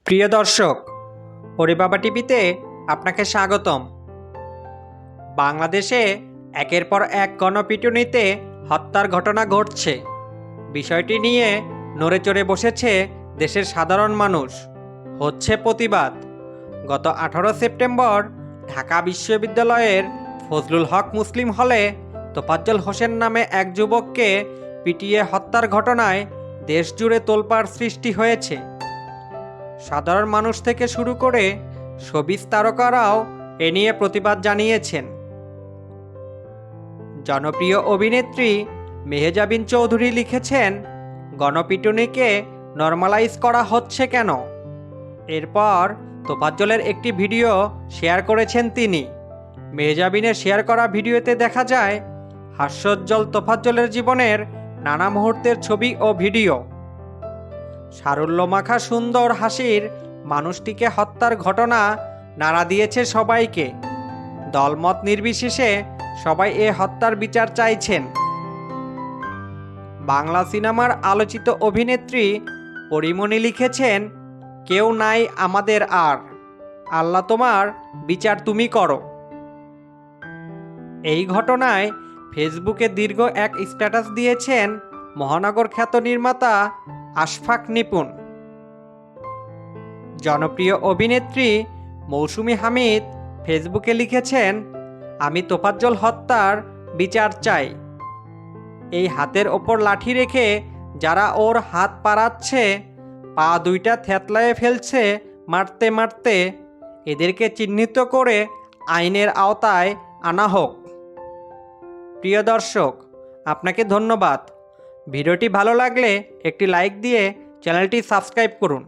প্রিয় দর্শক, ওরে বাবা টিভিতে আপনাকে স্বাগতম। বাংলাদেশে একের পর এক গণপিটুনিতে হত্যার ঘটনা ঘটছে। বিষয়টি নিয়ে নড়েচড়ে বসেছে দেশের সাধারণ মানুষ। হচ্ছে প্রতিবাদ। গত 18 সেপ্টেম্বর ঢাকা বিশ্ববিদ্যালয়ের ফজলুল হক মুসলিম হলে তোফাজ্জল হোসেন নামে এক যুবককে পিটিয়ে হত্যার ঘটনায় দেশজুড়ে তোলপাড় সৃষ্টি হয়েছে। সাধারণ মানুষ থেকে শুরু করে শোবিজ তারকারাও এ নিয়ে প্রতিবাদ জানিয়েছেন। জনপ্রিয় অভিনেত্রী মেহজাবিন চৌধুরী লিখেছেন, গণপিটুনিকে নরমালাইজ করা হচ্ছে কেন? এরপর তোফাজ্জলের একটি ভিডিও শেয়ার করেছেন তিনি। মেহজাবিনের শেয়ার করা ভিডিওতে দেখা যায় হাস্যোজ্জ্বল তোফাজ্জলের জীবনের নানা মুহূর্তের ছবি ও ভিডিও। সারল্যমাখা সুন্দর হাসির মানুষটিকে হত্যার ঘটনা নাড়া দিয়েছে সবাইকে। দলমত নির্বিশেষে সবাই এ হত্যার বিচার চাইছেন। বাংলা সিনেমার আলোচিত অভিনেত্রী পরিমণি লিখেছেন, কেউ নাই আমাদের আর, আল্লাহ তোমার বিচার তুমি করো। এই ঘটনায় ফেসবুকে দীর্ঘ এক স্ট্যাটাস দিয়েছেন মহানগর খ্যাত নির্মাতা আশফাক নিপুণ। জনপ্রিয় অভিনেত্রী মৌসুমী হামিদ ফেসবুকে লিখেছেন, আমি তোফাজ্জল হত্যার বিচার চাই। এই হাতের ওপর লাঠি রেখে যারা ওর হাত পাড়াচ্ছে, পা দুইটা থেতলায়ে ফেলছে মারতে মারতে, এদেরকে চিহ্নিত করে আইনের আওতায় আনা হোক। প্রিয় দর্শক, আপনাকে ধন্যবাদ। ভিডিওটি ভালো লাগলে একটি লাইক দিয়ে চ্যানেলটি সাবস্ক্রাইব করুন।